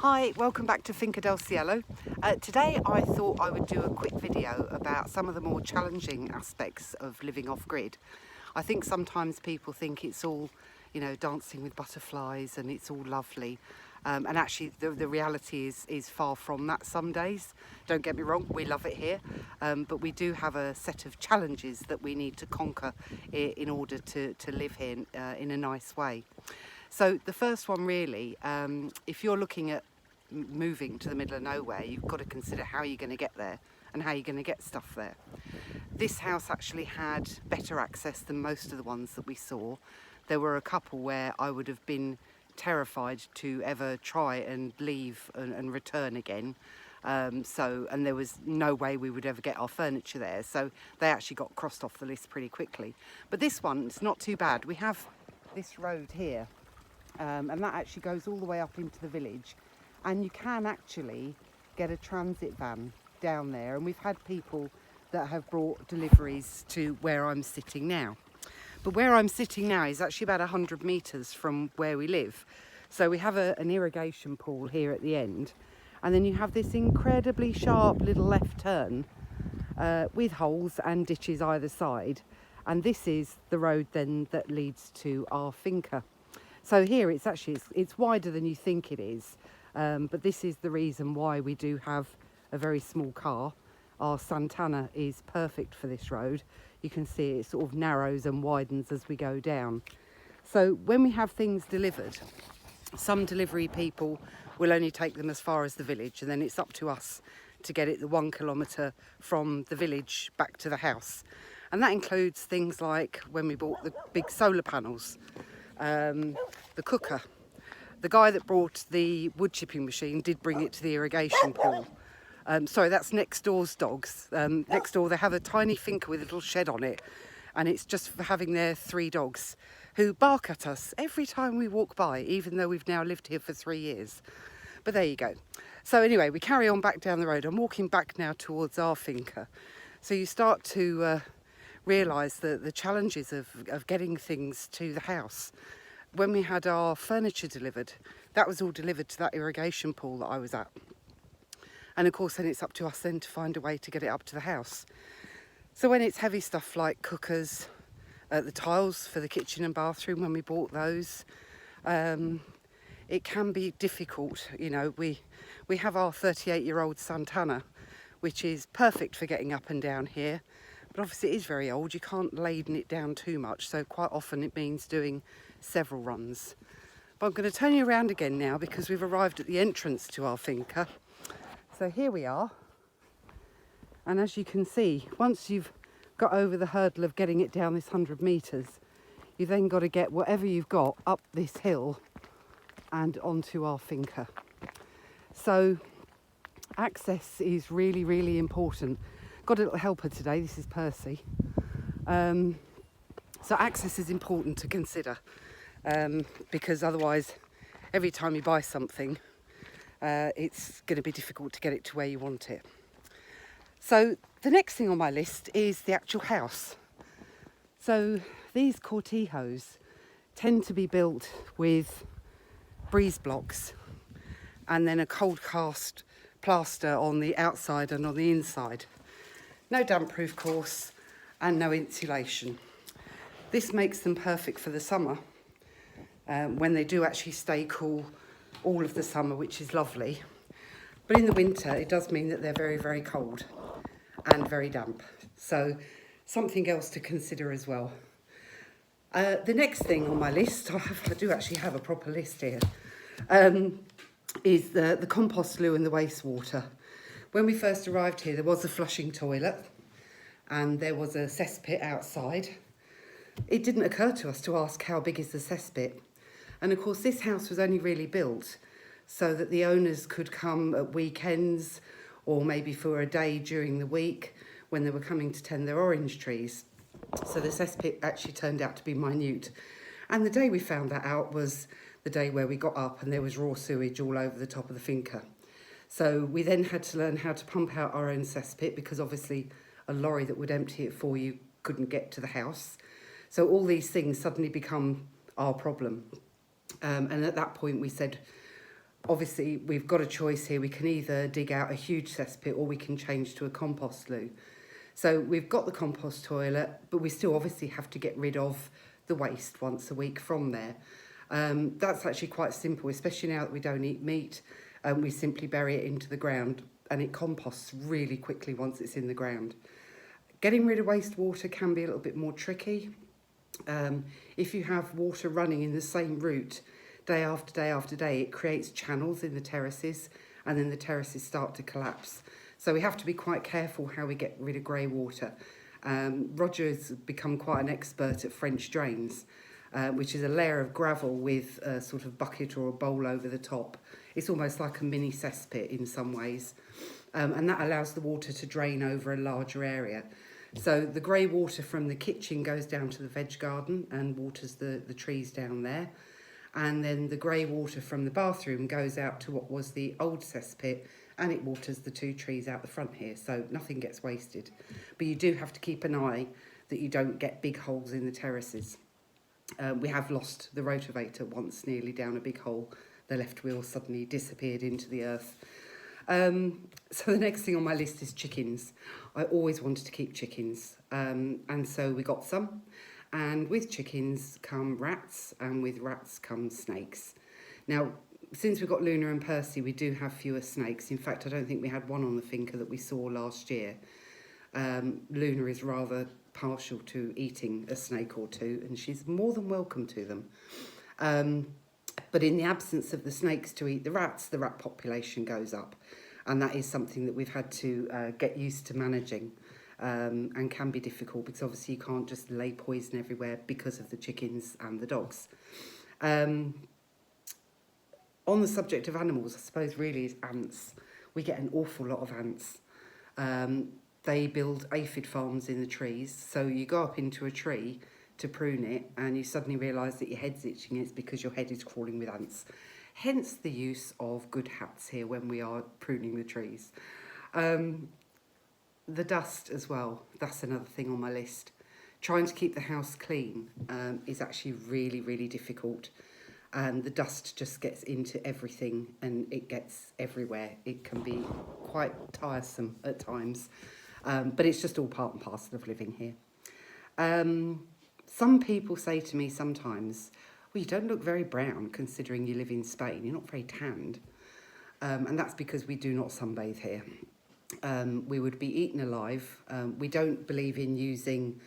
Hi, welcome back to Finca del Cielo. Today I thought I would do a quick video about some of the more challenging aspects of living off-grid. I think sometimes people think it's all, dancing with butterflies and it's all lovely. And actually the reality is far from that some days. Don't get me wrong, we love it here. But we do have a set of challenges that we need to conquer in order to live here in a nice way. So the first one really, if you're looking at moving to the middle of nowhere, you've got to consider how you're going to get there and how you're going to get stuff there. This house actually had better access than most of the ones that we saw. There were a couple where I would have been terrified to ever try and leave and return again. And there was no way we would ever get our furniture there. So they actually got crossed off the list pretty quickly. But this one, it's not too bad. We have this road here, and that actually goes all the way up into the village. And you can actually get a transit van down there. And we've had people that have brought deliveries to where I'm sitting now. But where I'm sitting now is actually about 100 metres from where we live. So we have an irrigation pool here at the end. And then you have this incredibly sharp little left turn with holes and ditches either side. And this is the road then that leads to our finca. So here it's wider than you think it is. But this is the reason why we do have a very small car. Our Santana is perfect for this road. You can see it sort of narrows and widens as we go down. So when we have things delivered, some delivery people will only take them as far as the village, and then it's up to us to get it the 1 kilometre from the village back to the house. And that includes things like when we bought the big solar panels, the cooker. The guy that brought the wood chipping machine did bring it to the irrigation pool. Sorry, that's next door's dogs. Next door they have a tiny finca with a little shed on it, and it's just for having their 3 dogs who bark at us every time we walk by, even though we've now lived here for 3 years. But there you go. So anyway, we carry on back down the road. I'm walking back now towards our finca. So you start to realise the challenges of getting things to the house. When we had our furniture delivered, that was all delivered to that irrigation pool that I was at. And of course then it's up to us then to find a way to get it up to the house. So when it's heavy stuff like cookers, the tiles for the kitchen and bathroom, when we bought those, it can be difficult. We have our 38-year-old Santana, which is perfect for getting up and down here. But obviously it is very old, you can't laden it down too much, so quite often it means doing several runs. But I'm going to turn you around again now because we've arrived at the entrance to our finca. So here we are, and as you can see, once you've got over the hurdle of getting it down this 100 metres, you've then got to get whatever you've got up this hill and onto our finca. So access is really, really important. Got a little helper today, this is Percy. So access is important to consider, because otherwise every time you buy something, it's going to be difficult to get it to where you want it. So the next thing on my list is the actual house. So these cortijos tend to be built with breeze blocks and then a cold cast plaster on the outside and on the inside. No damp proof course and no insulation. This makes them perfect for the summer, when they do actually stay cool all of the summer, which is lovely. But in the winter it does mean that they're very, very cold and very damp. So something else to consider as well. The next thing on my list, I do actually have a proper list here, is the compost loo and the wastewater. When we first arrived here, there was a flushing toilet and there was a cesspit outside. It didn't occur to us to ask how big is the cesspit. And of course this house was only really built so that the owners could come at weekends or maybe for a day during the week when they were coming to tend their orange trees. So the cesspit actually turned out to be minute. And the day we found that out was the day where we got up and there was raw sewage all over the top of the finca. So we then had to learn how to pump out our own cesspit because obviously a lorry that would empty it for you couldn't get to the house. So all these things suddenly become our problem. And at that point we said, obviously we've got a choice here. We can either dig out a huge cesspit or we can change to a compost loo. So we've got the compost toilet, but we still obviously have to get rid of the waste once a week from there. That's actually quite simple, especially now that we don't eat meat. We simply bury it into the ground and it composts really quickly once it's in the ground. Getting rid of wastewater can be a little bit more tricky. If you have water running in the same route day after day after day, it creates channels in the terraces and then the terraces start to collapse. So we have to be quite careful how we get rid of grey water. Roger has become quite an expert at French drains, which is a layer of gravel with a sort of bucket or a bowl over the top. It's almost like a mini cesspit in some ways, and that allows the water to drain over a larger area. So the grey water from the kitchen goes down to the veg garden and waters the trees down there. And then the grey water from the bathroom goes out to what was the old cesspit and it waters the 2 trees out the front here. So nothing gets wasted. But you do have to keep an eye that you don't get big holes in the terraces. We have lost the rotavator once nearly down a big hole. The left wheel suddenly disappeared into the earth. So the next thing on my list is chickens. I always wanted to keep chickens, and so we got some. And with chickens come rats, and with rats come snakes. Now, since we've got Luna and Percy, we do have fewer snakes. In fact, I don't think we had one on the finca that we saw last year. Luna is rather partial to eating a snake or two, and she's more than welcome to them. But in the absence of the snakes to eat the rat population goes up. And that is something that we've had to get used to managing, and can be difficult because obviously you can't just lay poison everywhere because of the chickens and the dogs. On the subject of animals, I suppose really is ants. We get an awful lot of ants. They build aphid farms in the trees. So you go up into a tree to prune it and you suddenly realise that your head's itching. It's because your head is crawling with ants. Hence the use of good hats here when we are pruning the trees. The dust as well, that's another thing on my list. Trying to keep the house clean is actually really, really difficult. And the dust just gets into everything and it gets everywhere. It can be quite tiresome at times, but it's just all part and parcel of living here. Some people say to me sometimes, well, you don't look very brown considering you live in Spain. You're not very tanned. And that's because we do not sunbathe here. We would be eaten alive. We don't believe in using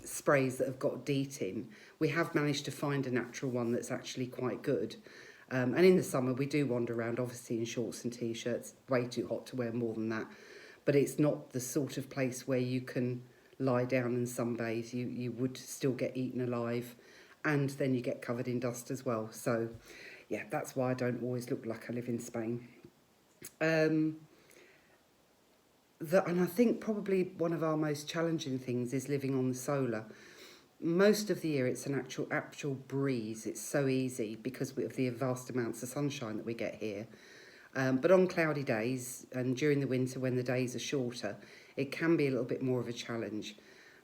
sprays that have got DEET in. We have managed to find a natural one that's actually quite good. And in the summer, we do wander around, obviously, in shorts and T-shirts. Way too hot to wear more than that. But it's not the sort of place where you can lie down and sunbathe. You would still get eaten alive, and then you get covered in dust as well. So yeah, that's why I don't always look like I live in Spain. And I think probably one of our most challenging things is living on the solar. Most of the year it's an actual breeze. It's so easy because of the vast amounts of sunshine that we get here. But on cloudy days and during the winter when the days are shorter, it can be a little bit more of a challenge.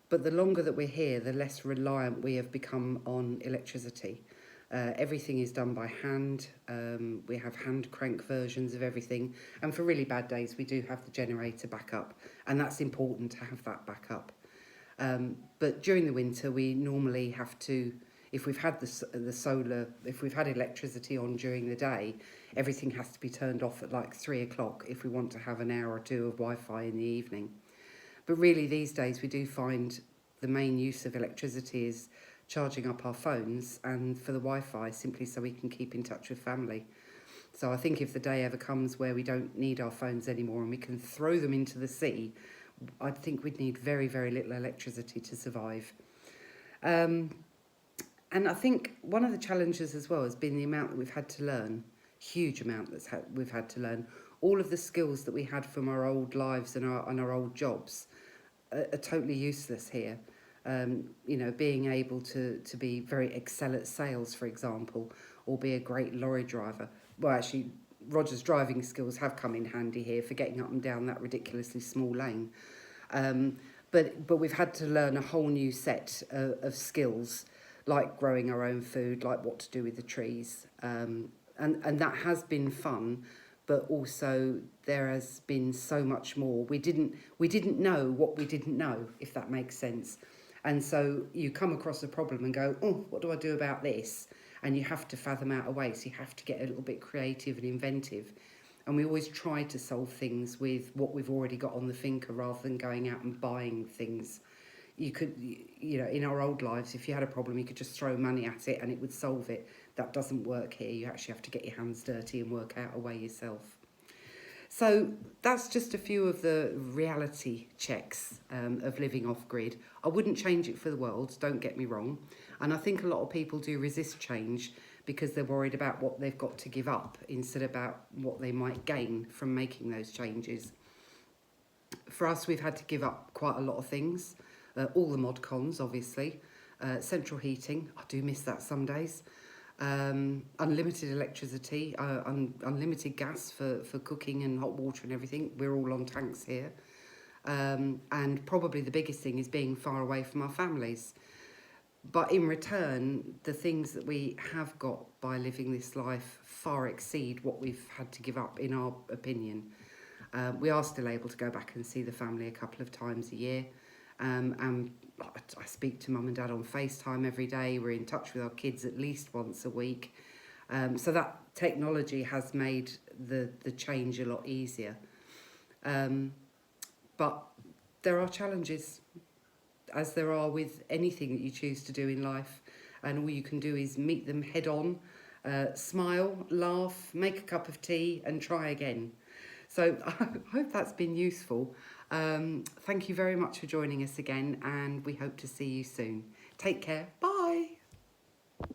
But the longer that we're here, the less reliant we have become on electricity. Everything is done by hand. We have hand crank versions of everything. And for really bad days, we do have the generator backup. And that's important to have that backup. But during the winter, we normally have to, if we've had the solar, if we've had electricity on during the day, everything has to be turned off at like 3 o'clock if we want to have an hour or two of Wi-Fi in the evening. But really these days we do find the main use of electricity is charging up our phones and for the Wi-Fi simply so we can keep in touch with family. So I think if the day ever comes where we don't need our phones anymore and we can throw them into the sea, I think we'd need very, very little electricity to survive. And I think one of the challenges as well has been the amount that we've had to learn. Huge amount we've had to learn. All of the skills that we had from our old lives and our old jobs are totally useless here. You know, being able to excel at sales, for example, or be a great lorry driver. Well, actually, Roger's driving skills have come in handy here for getting up and down that ridiculously small lane. But we've had to learn a whole new set of skills, like growing our own food, like what to do with the trees. And that has been fun, but also there has been so much more. We didn't know what we didn't know, if that makes sense. And so you come across a problem and go, oh, what do I do about this? And you have to fathom out a way, so you have to get a little bit creative and inventive. And we always try to solve things with what we've already got on the thinker rather than going out and buying things. You could, you know, in our old lives, if you had a problem, you could just throw money at it and it would solve it. That doesn't work here. You actually have to get your hands dirty and work out a way yourself. So that's just a few of the reality checks of living off-grid. I wouldn't change it for the world, don't get me wrong. And I think a lot of people do resist change because they're worried about what they've got to give up instead of about what they might gain from making those changes. For us, we've had to give up quite a lot of things. All the mod cons, obviously. Central heating, I do miss that some days. Unlimited electricity, unlimited gas for cooking and hot water and everything. We're all on tanks here. And probably the biggest thing is being far away from our families. But in return, the things that we have got by living this life far exceed what we've had to give up, in our opinion. We are still able to go back and see the family a couple of times a year. And I speak to mum and dad on FaceTime every day. We're in touch with our kids at least once a week. So that technology has made the change a lot easier. But there are challenges, as there are with anything that you choose to do in life. And all you can do is meet them head on, smile, laugh, make a cup of tea and try again. So I hope that's been useful. Thank you very much for joining us again, and we hope to see you soon. Take care. Bye.